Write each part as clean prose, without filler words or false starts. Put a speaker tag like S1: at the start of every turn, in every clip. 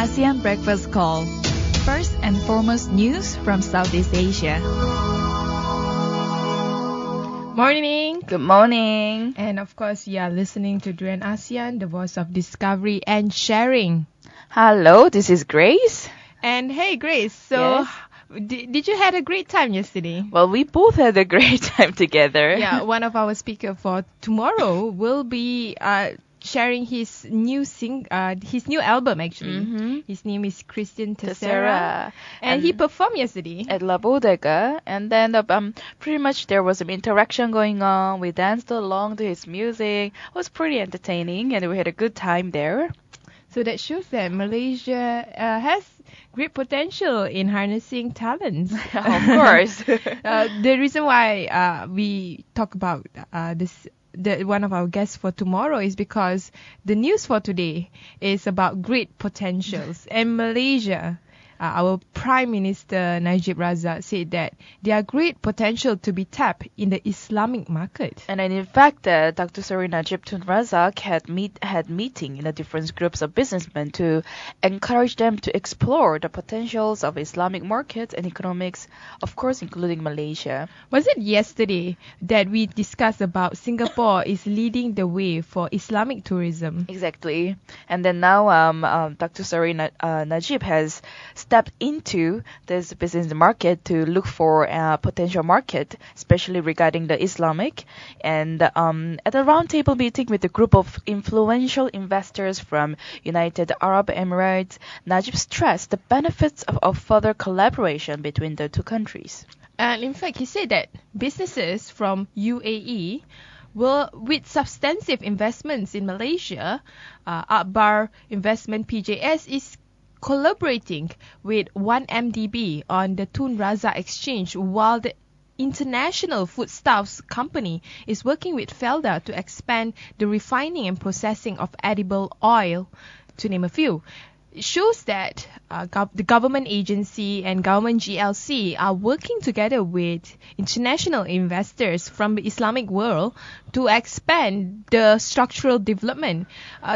S1: ASEAN Breakfast Call. First and foremost news from Southeast Asia.
S2: Morning.
S3: Good morning.
S2: And of course, you are listening to Duran ASEAN, the voice of discovery and sharing.
S3: Hello, this is Grace.
S2: And hey, Grace, so
S3: Yes?
S2: did you had a great time yesterday?
S3: Well, we both had a great time together.
S2: Yeah, one of our speakers for tomorrow will be sharing his new album actually.
S3: Mm-hmm.
S2: His name is Christian Tessera.
S3: Tessera.
S2: And he performed yesterday.
S3: At La Bodega, and then pretty much there was some interaction going on. We danced along to his music. It was pretty entertaining, and we had a good time there.
S2: So that shows that Malaysia has great potential in harnessing talents.
S3: Of course.
S2: The reason why we talk about one of our guests for tomorrow is because the news for today is about great potentials. And Malaysia, our Prime Minister Najib Razak said that there are great potential to be tapped in the Islamic market.
S3: And then in fact, Dr. Seri Najib Tun Razak had meeting in the different groups of businessmen to encourage them to explore the potentials of Islamic markets and economics, of course, including Malaysia.
S2: Was it yesterday that we discussed about Singapore is leading the way for Islamic tourism?
S3: Exactly. And then now Dr. Seri Najib has stepped into this business market to look for a potential market, especially regarding the Islamic. And at a roundtable meeting with a group of influential investors from United Arab Emirates, Najib stressed the benefits of further collaboration between the two countries.
S2: And in fact, he said that businesses from UAE with substantive investments in Malaysia, Akbar Investment PJS is collaborating with 1MDB on the Tun Razak exchange, while the International Foodstuffs Company is working with Felda to expand the refining and processing of edible oil, to name a few. It shows that the government agency and government GLC are working together with international investors from the Islamic world to expand the structural development.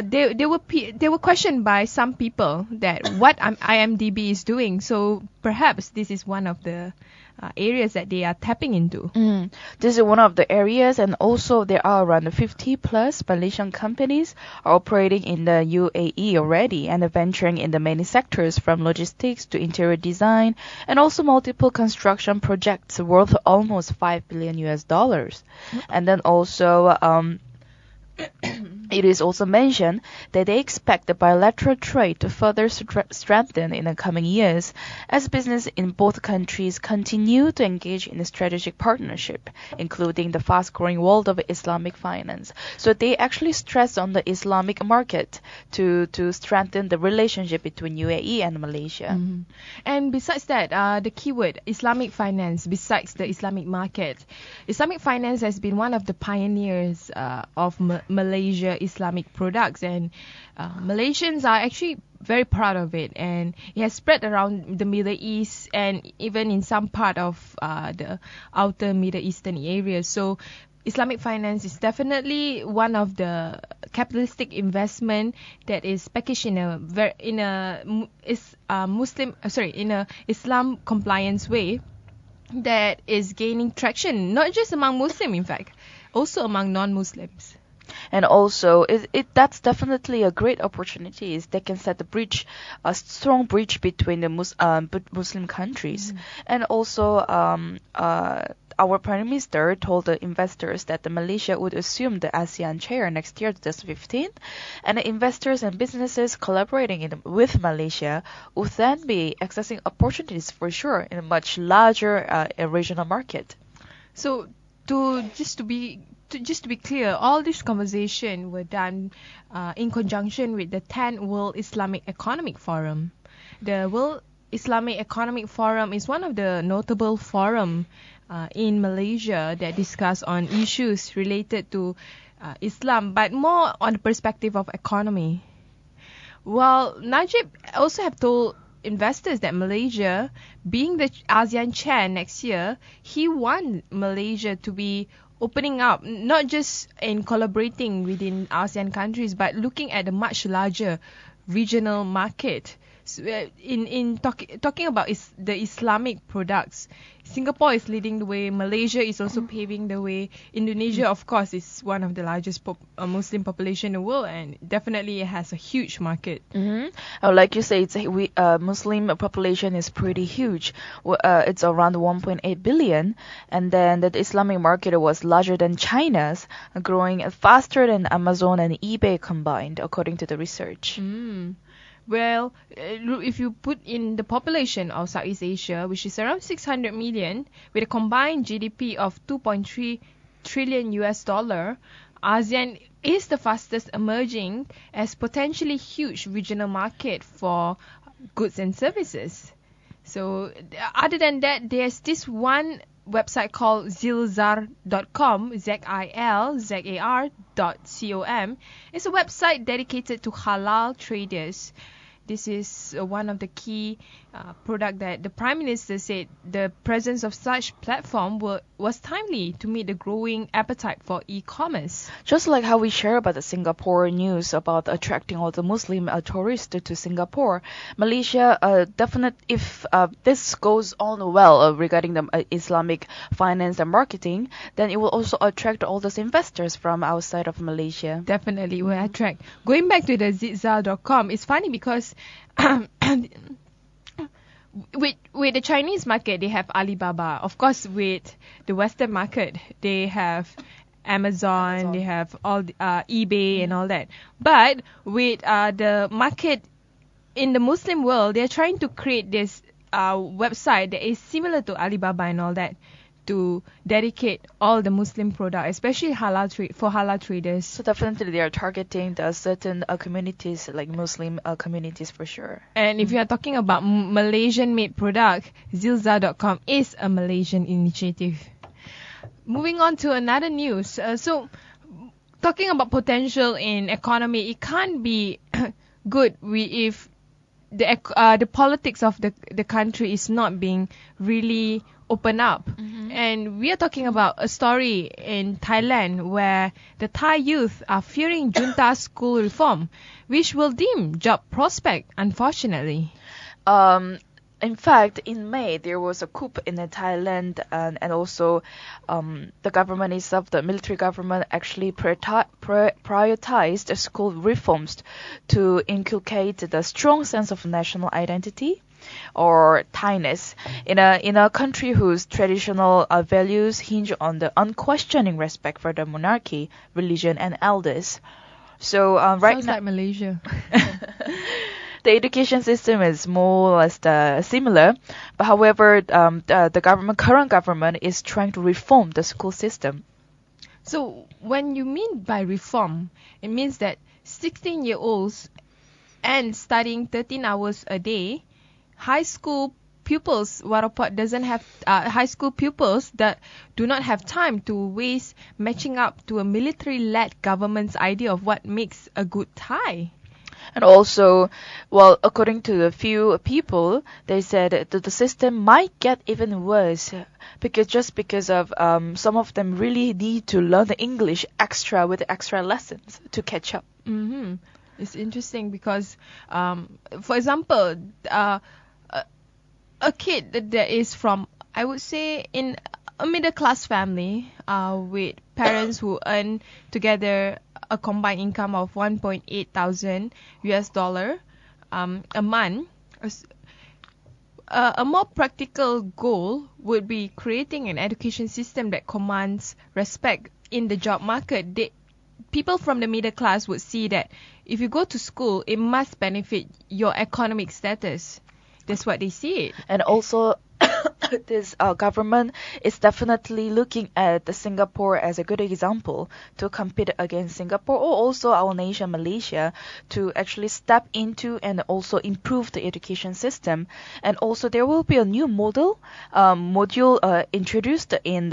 S2: They were questioned by some people that what IMDB is doing. So perhaps this is one of the areas that they are tapping into.
S3: This is one of the areas, and also there are around 50 plus Malaysian companies are operating in the UAE already and are venturing in the many sectors from logistics to interior design and also multiple construction projects worth almost $5 billion US. And then also it is also mentioned that they expect the bilateral trade to further strengthen in the coming years as business in both countries continue to engage in a strategic partnership, including the fast-growing world of Islamic finance. So they actually stress on the Islamic market to strengthen the relationship between UAE and Malaysia.
S2: Mm-hmm. And besides that, the keyword Islamic finance, besides the Islamic market, Islamic finance has been one of the pioneers of Malaysia Islamic products, and Malaysians are actually very proud of it, and it has spread around the Middle East and even in some part of the outer Middle Eastern areas. So Islamic finance is definitely one of the capitalistic investment that is packaged in a Islam compliance way that is gaining traction, not just among Muslims, in fact, also among non-Muslims.
S3: And also, that's definitely a great opportunity. They can set a strong bridge between the Muslim countries. And also, our Prime Minister told the investors that Malaysia would assume the ASEAN chair next year, 2015, and the investors and businesses collaborating with Malaysia would then be accessing opportunities for sure in a much larger regional market.
S2: So, just to be clear, all this conversation were done in conjunction with the 10th World Islamic Economic Forum. The World Islamic Economic Forum is one of the notable forums in Malaysia that discuss on issues related to Islam, but more on the perspective of economy. Well, Najib also have told investors that Malaysia, being the ASEAN chair next year, he wants Malaysia to be opening up, not just in collaborating within ASEAN countries, but looking at a much larger regional market So, talking about the Islamic products, Singapore is leading the way. Malaysia is also paving the way. Indonesia, of course, is one of the largest Muslim population in the world, and definitely it has a huge market.
S3: Like you say, Muslim population is pretty huge. It's around 1.8 billion, and then the Islamic market was larger than China's, growing faster than Amazon and eBay combined, according to the research.
S2: Well, if you put in the population of Southeast Asia, which is around 600 million, with a combined GDP of 2.3 trillion US dollar, ASEAN is the fastest emerging as potentially huge regional market for goods and services. So, other than that, there's this one website called zilzar.com, zilzar.com. It's a website dedicated to halal traders. This is one of the key product that the Prime Minister said the presence of such platform was timely to meet the growing appetite for e-commerce.
S3: Just like how we share about the Singapore news about attracting all the Muslim tourists to Singapore, Malaysia if this goes on well regarding the Islamic finance and marketing, then it will also attract all those investors from outside of Malaysia.
S2: Definitely will attract. Going back to the zilzar.com, it's funny because with the Chinese market, they have Alibaba. Of course, with the Western market, they have Amazon. They have all eBay and all that. But with the market in the Muslim world, they're trying to create this website that is similar to Alibaba and all that, to dedicate all the Muslim product, especially for halal traders.
S3: So definitely they are targeting the certain communities, like Muslim communities for sure.
S2: And if you are talking about Malaysian-made product, zilzar.com is a Malaysian initiative. Moving on to another news. So talking about potential in economy, it can't be good if the politics of the country is not being really open up. And we are talking about a story in Thailand where the Thai youth are fearing junta school reform, which will dim job prospect, unfortunately.
S3: In fact, in May, there was a coup in Thailand, and also the government itself, the military government, actually prioritized school reforms to inculcate the strong sense of national identity or Thainess in a country whose traditional values hinge on the unquestioning respect for the monarchy, religion, and elders. So right
S2: Sounds
S3: now,
S2: like Malaysia.
S3: the education system is more or less similar, but however, the current government is trying to reform the school system.
S2: So when you mean by reform, it means that 16-year-olds and studying 13 hours a day, high school pupils that do not have time to waste matching up to a military-led government's idea of what makes a good Thai.
S3: And also, well, according to a few people, they said that the system might get even worse because of some of them really need to learn the English with extra lessons to catch up.
S2: It's interesting because, for example, a kid that is from, I would say, in a middle-class family with parents who earn together a combined income of 1.8 thousand US dollar a month, a more practical goal would be creating an education system that commands respect in the job market. People from the middle class would see that if you go to school, it must benefit your economic status. That's what they see it.
S3: And also, this government is definitely looking at the Singapore as a good example to compete against Singapore, or also our nation Malaysia, to actually step into and also improve the education system. And also there will be a new module introduced in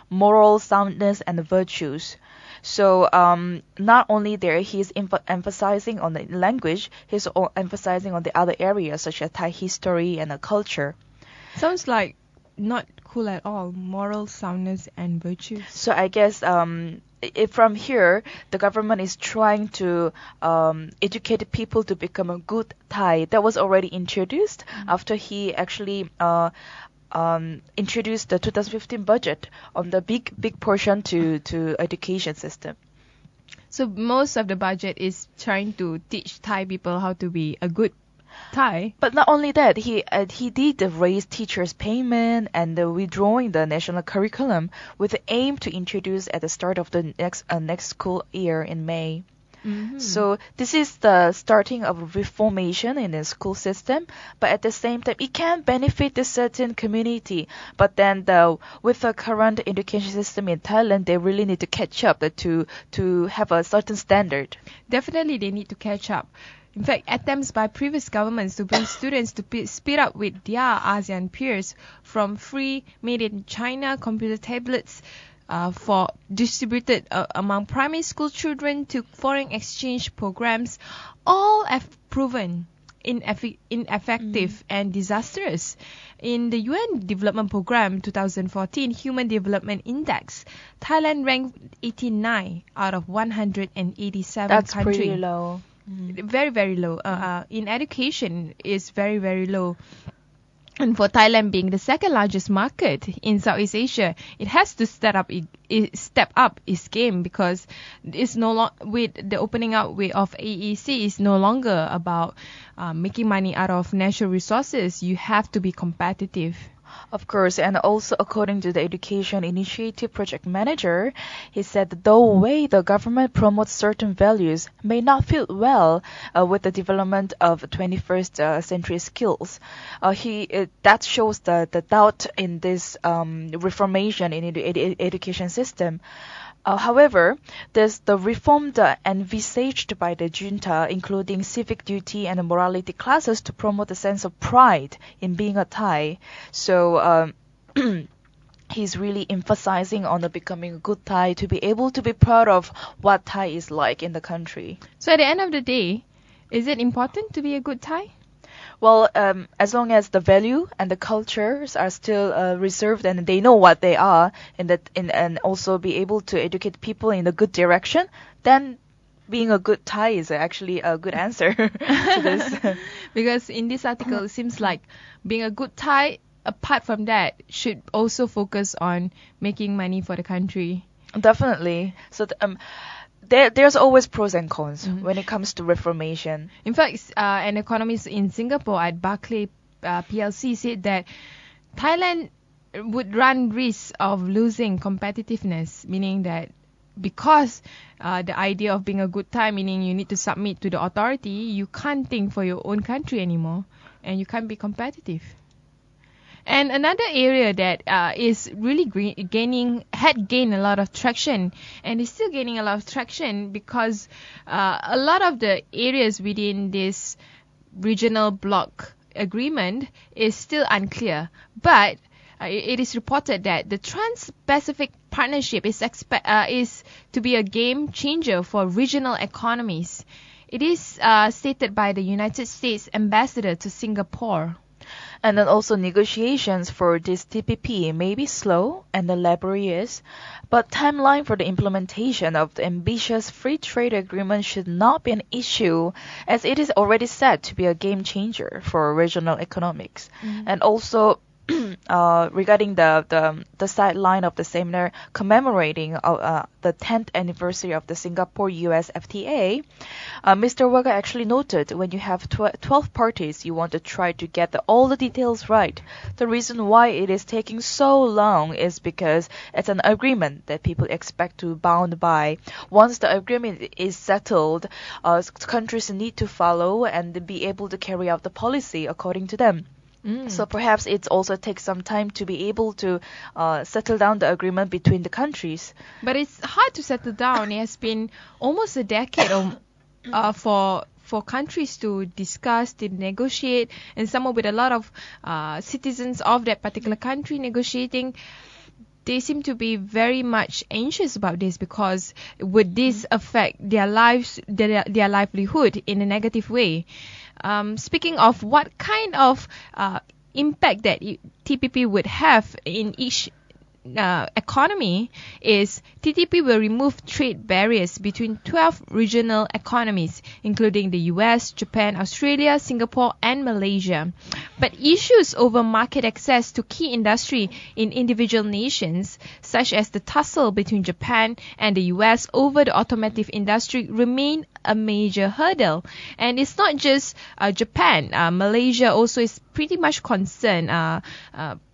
S3: moral soundness and virtues. So not only there he's emphasizing on the language, he's emphasizing on the other areas such as Thai history and culture.
S2: Sounds like not cool at all. Moral soundness and virtues.
S3: So I guess from here, the government is trying to educate people to become a good Thai. That was already introduced after he actually introduced the 2015 budget on the big portion to education system.
S2: So most of the budget is trying to teach Thai people how to be a good Thai.
S3: But not only that, he did raise teachers' payment and withdrawing the national curriculum with the aim to introduce at the start of the next school year in May. So this is the starting of reformation in the school system, but at the same time, it can benefit a certain community. But then, with the current education system in Thailand, they really need to catch up to have a certain standard.
S2: Definitely, they need to catch up. In fact, attempts by previous governments to bring students to speed up with their ASEAN peers, from free made in China computer tablets for distributed among primary school children to foreign exchange programs, all have proven ineffective and disastrous. In the UN Development Programme 2014 Human Development Index, Thailand ranked 89 out of 187
S3: That's
S2: countries.
S3: pretty low.
S2: Very, very low. In education, is very, very low. And for Thailand being the second largest market in Southeast Asia, it has to step up its game, because it's no longer with the opening up of AEC is no longer about making money out of natural resources. You have to be competitive.
S3: Of course, and also according to the Education Initiative project manager, he said that the way the government promotes certain values may not fit well with the development of 21st century skills. That shows the doubt in this reformation in the education system. However, there's the reform envisaged by the junta, including civic duty and morality classes to promote a sense of pride in being a Thai. So he's really emphasizing on the becoming a good Thai, to be able to be proud of what Thai is like in the country.
S2: So at the end of the day, is it important to be a good Thai?
S3: Well, as long as the value and the cultures are still reserved and they know what they are, and also be able to educate people in a good direction, then being a good Thai is actually a good answer to this.
S2: Because in this article, it seems like being a good Thai, apart from that, should also focus on making money for the country.
S3: Definitely. So there's always pros and cons when it comes to reformation.
S2: In fact, an economist in Singapore at Barclay PLC said that Thailand would run risk of losing competitiveness, meaning that because the idea of being a good Thai, meaning you need to submit to the authority, you can't think for your own country anymore, and you can't be competitive. And another area that is really had gained a lot of traction, and is still gaining a lot of traction, because a lot of the areas within this regional bloc agreement is still unclear. But it is reported that the Trans-Pacific Partnership is to be a game changer for regional economies. It is stated by the United States ambassador to Singapore.
S3: And then also negotiations for this TPP may be slow and laborious, but timeline for the implementation of the ambitious free trade agreement should not be an issue, as it is already said to be a game changer for regional economics. And also regarding the sideline of the seminar commemorating the 10th anniversary of the Singapore-US FTA, Mr. Waga actually noted when you have 12 parties, you want to try to get all the details right. The reason why it is taking so long is because it's an agreement that people expect to bound by. Once the agreement is settled, countries need to follow and be able to carry out the policy according to them. So perhaps it also takes some time to be able to settle down the agreement between the countries.
S2: But it's hard to settle down. It has been almost a decade for countries to discuss, to negotiate, and someone with a lot of citizens of that particular country negotiating. They seem to be very much anxious about this, because would this affect their lives, their livelihood in a negative way? Speaking of what kind of impact that TPP would have in each economy is TTP will remove trade barriers between 12 regional economies, including the US, Japan, Australia, Singapore, and Malaysia. But issues over market access to key industry in individual nations, such as the tussle between Japan and the US over the automotive industry, remain a major hurdle. And it's not just Japan. Malaysia also is pretty much concerned.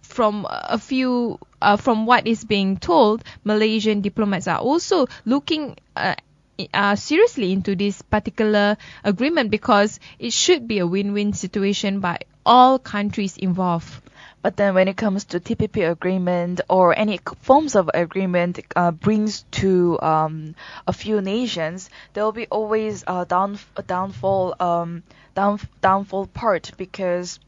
S2: From what is being told, Malaysian diplomats are also looking seriously into this particular agreement because it should be a win-win situation by all countries involved.
S3: But then when it comes to TPP agreement or any forms of agreement brings to a few nations, there will be always a downfall part, because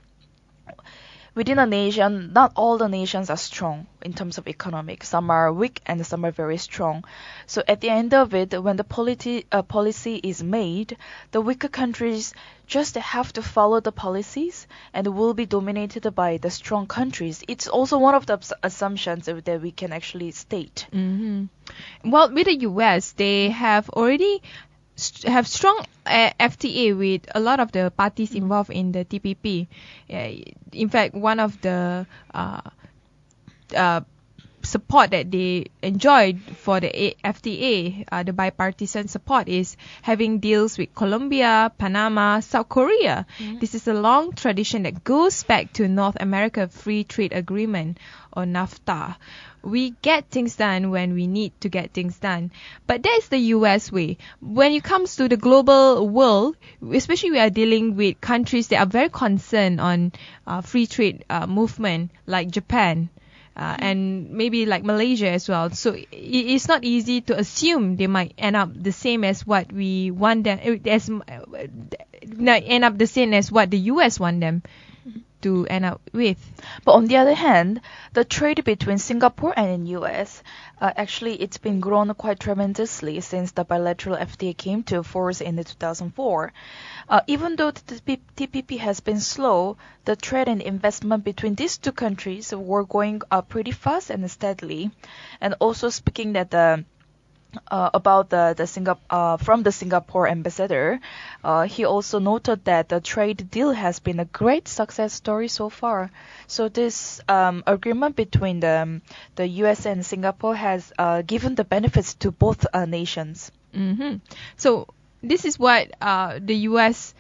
S3: within a nation, not all the nations are strong in terms of economic. Some are weak and some are very strong. So at the end of it, when the policy is made, the weaker countries just have to follow the policies and will be dominated by the strong countries. It's also one of the assumptions that we can actually state.
S2: Mm-hmm. Well, with the US, they have already have strong FTA with a lot of the parties involved in the TPP. In fact, one of the support that they enjoyed for the FTA, the bipartisan support, is having deals with Colombia, Panama, South Korea. This is a long tradition that goes back to North America Free Trade Agreement, or NAFTA. We get things done when we need to get things done. But that's the US way. When it comes to the global world, especially we are dealing with countries that are very concerned on free trade movement, like Japan, and maybe like Malaysia as well. So it's not easy to assume they might end up the same as what we want them, end up the same as what the US want them to end up with.
S3: But on the other hand, the trade between Singapore and the US, actually it's been grown quite tremendously since the bilateral FTA came to force in 2004. Even though the TPP has been slow, the trade and investment between these two countries were going pretty fast and steadily. And also speaking that about from the Singapore ambassador, he also noted that the trade deal has been a great success story so far. So this agreement between the US and Singapore has given the benefits to both nations.
S2: Mm-hmm. So this is what the US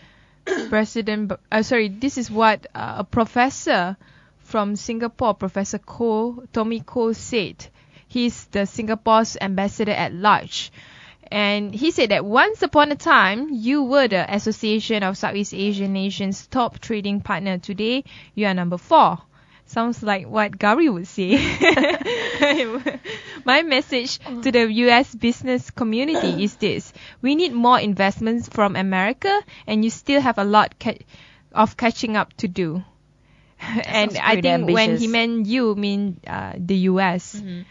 S2: president, this is what a professor from Singapore, Professor Tommy Koh, said. He's the Singapore's ambassador at large. And he said that once upon a time, you were the Association of Southeast Asian Nations top trading partner. Today, you are number 4. Sounds like what Gary would say. My message to the US business community is this. We need more investments from America, and you still have a lot of catching up to do. And I think ambitious. When he meant the US. Mm-hmm.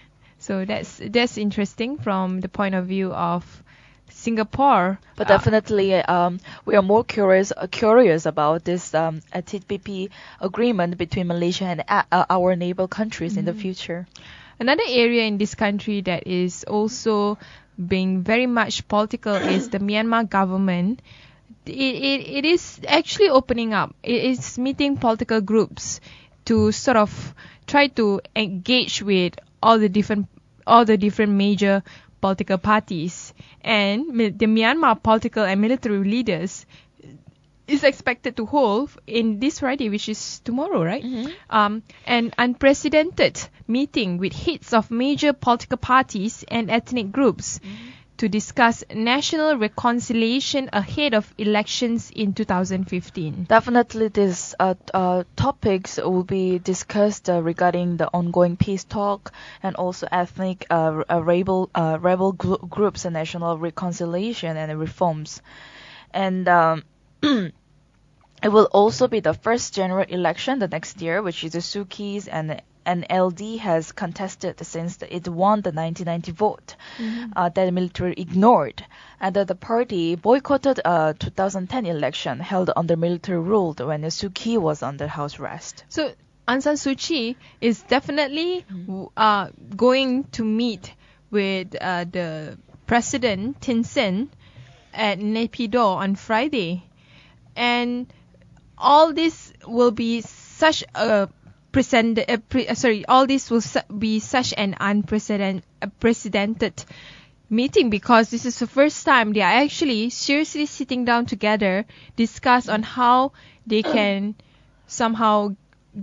S2: So that's interesting from the point of view of Singapore.
S3: But definitely, we are more curious about this TPP agreement between Malaysia and our neighbor countries in the future.
S2: Another area in this country that is also being very much political is the Myanmar government. It is actually opening up. It is meeting political groups to sort of try to engage with all the different major political parties, and the Myanmar political and military leaders is expected to hold in this Friday, which is tomorrow, right? Mm-hmm. An unprecedented meeting with heads of major political parties and ethnic groups to discuss national reconciliation ahead of elections in 2015.
S3: Definitely, these topics will be discussed regarding the ongoing peace talk and also ethnic rebel groups and national reconciliation and reforms. And it will also be the first general election the next year, which is the Suu Kyi's and NLD has contested since it won the 1990 vote that the military ignored. And the party boycotted 2010 election held under military rule when Suu Kyi was under house arrest.
S2: So Aung San Suu Kyi is definitely going to meet with the President Thein Sein at Naypyidaw on Friday, and all this will be such a all this will be such an unprecedented meeting, because this is the first time they are actually seriously sitting down together, discuss on how they can somehow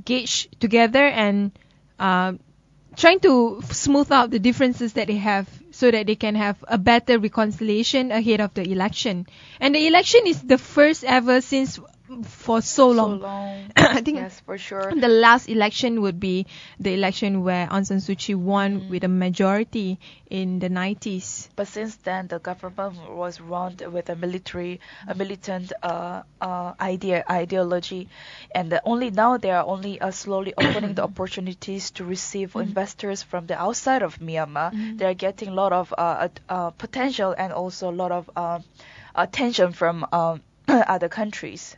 S2: gauge together and trying to smooth out the differences that they have, so that they can have a better reconciliation ahead of the election. And the election is the first ever since for so long. I think
S3: yes, for sure.
S2: the last election would be the election where Aung San Suu Kyi won with a majority in the 90s.
S3: But since then, the government was run with a militant ideology, and only now they are only slowly opening the opportunities to receive investors from the outside of Myanmar. They are getting a lot of potential and also a lot of attention from other countries.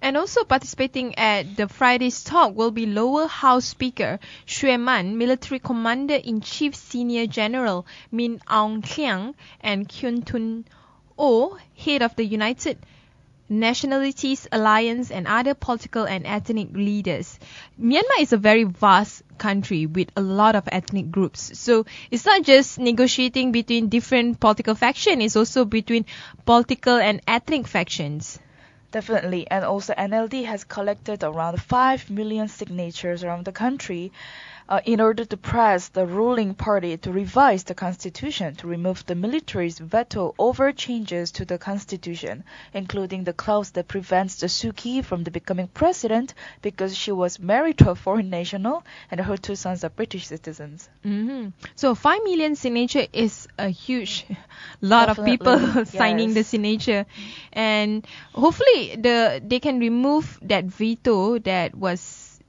S2: And also participating at the Friday's talk will be Lower House Speaker Xue Man, Military Commander-in-Chief Senior General Min Aung Hlaing, and Kyun Tun Oh, Head of the United Nationalities Alliance, and other political and ethnic leaders. Myanmar is a very vast country with a lot of ethnic groups. So it's not just negotiating between different political factions, it's also between political and ethnic factions.
S3: Definitely. And also NLD has collected around 5 million signatures around the country in order to press the ruling party to revise the constitution to remove the military's veto over changes to the constitution, including the clause that prevents the Suu Kyi from becoming president because she was married to a foreign national and her 2 sons are British citizens.
S2: So 5 million signature is a huge lot
S3: Definitely,
S2: of people signing
S3: yes.
S2: the signature, and hopefully they can remove that veto that was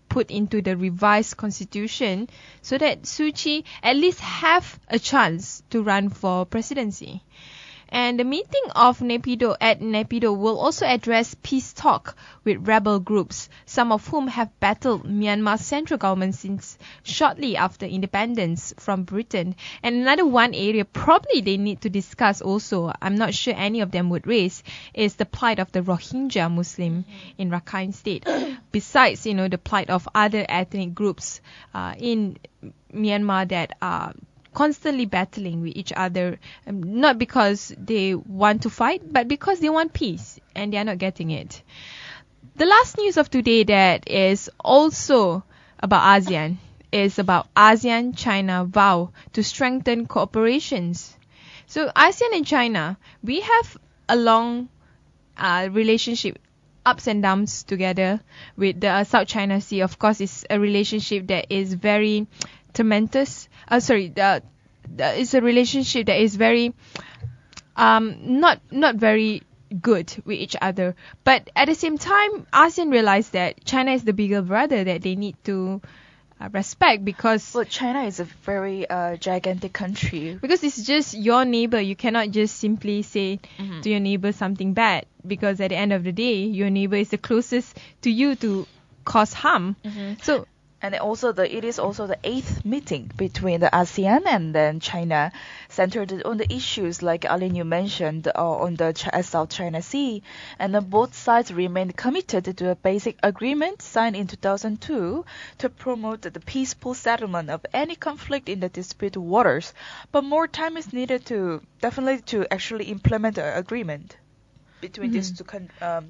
S2: put into the revised constitution, so that Suu Kyi at least have a chance to run for presidency. And the meeting of Naypyidaw will also address peace talk with rebel groups, some of whom have battled Myanmar's central government since shortly after independence from Britain. And another one area probably they need to discuss also, I'm not sure any of them would raise, is the plight of the Rohingya Muslim in Rakhine State. Besides, the plight of other ethnic groups in Myanmar that are constantly battling with each other, not because they want to fight, but because they want peace, and they are not getting it. The last news of today that is also about ASEAN is about ASEAN-China vow to strengthen cooperations. So ASEAN and China, we have a long relationship, ups and downs together with the South China Sea. Of course, it's a relationship that is very tremendous. It's a relationship that is very not very good with each other. But at the same time, ASEAN realized that China is the bigger brother that they need to respect, because
S3: China is a very gigantic country.
S2: Because it's just your neighbor. You cannot just simply say to your neighbor something bad, because at the end of the day, your neighbor is the closest to you to cause harm. So.
S3: And it is also the 8th meeting between the ASEAN and then China, centered on the issues like Arlene you mentioned on the South China Sea. And then both sides remained committed to a basic agreement signed in 2002 to promote the peaceful settlement of any conflict in the disputed waters. But more time is needed to actually implement an agreement between these two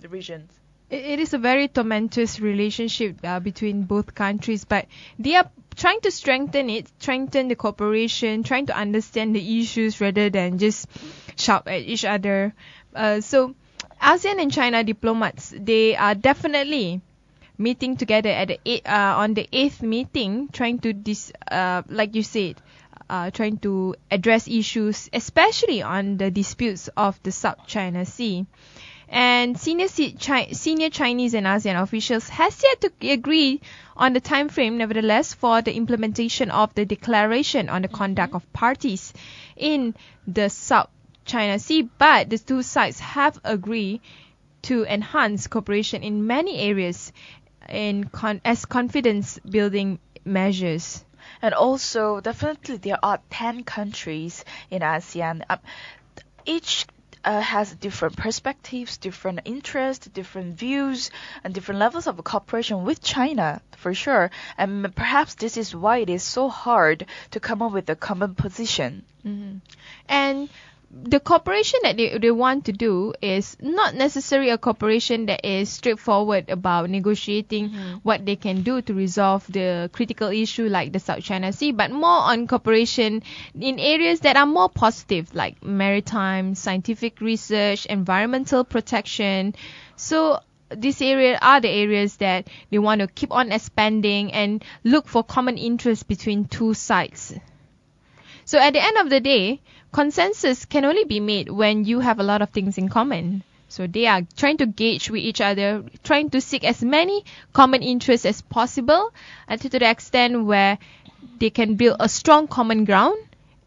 S3: regions.
S2: It is a very tumultuous relationship between both countries, but they are trying to strengthen the cooperation, trying to understand the issues rather than just shout at each other. So ASEAN and China diplomats, they are definitely meeting together at on the 8th meeting, trying to like you said, trying to address issues, especially on the disputes of the South China Sea. And senior Chinese and ASEAN officials has yet to agree on the time frame, nevertheless, for the implementation of the declaration on the conduct of parties in the South China Sea. But the two sides have agreed to enhance cooperation in many areas as confidence building measures.
S3: And also, definitely, there are 10 countries in ASEAN. Each has different perspectives, different interests, different views, and different levels of cooperation with China, for sure. And perhaps this is why it is so hard to come up with a common position.
S2: Mm-hmm. And the cooperation that they want to do is not necessarily a cooperation that is straightforward about negotiating what they can do to resolve the critical issue like the South China Sea, but more on cooperation in areas that are more positive, like maritime, scientific research, environmental protection. So these areas are the areas that they want to keep on expanding and look for common interests between two sides. So at the end of the day, consensus can only be made when you have a lot of things in common. So they are trying to gauge with each other, trying to seek as many common interests as possible, until to the extent where they can build a strong common ground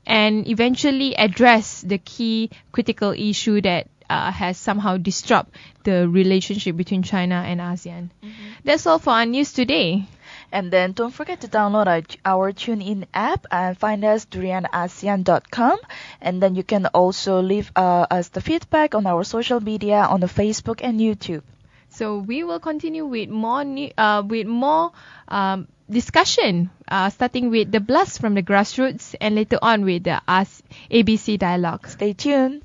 S2: and eventually address the key critical issue that has somehow disrupted the relationship between China and ASEAN. That's all for our news today.
S3: And then don't forget to download our TuneIn app and find us durianasean.com. And then you can also leave us the feedback on our social media on the Facebook and YouTube.
S2: So we will continue with more discussion, starting with the blast from the grassroots and later on with the ABC dialogue.
S3: Stay tuned.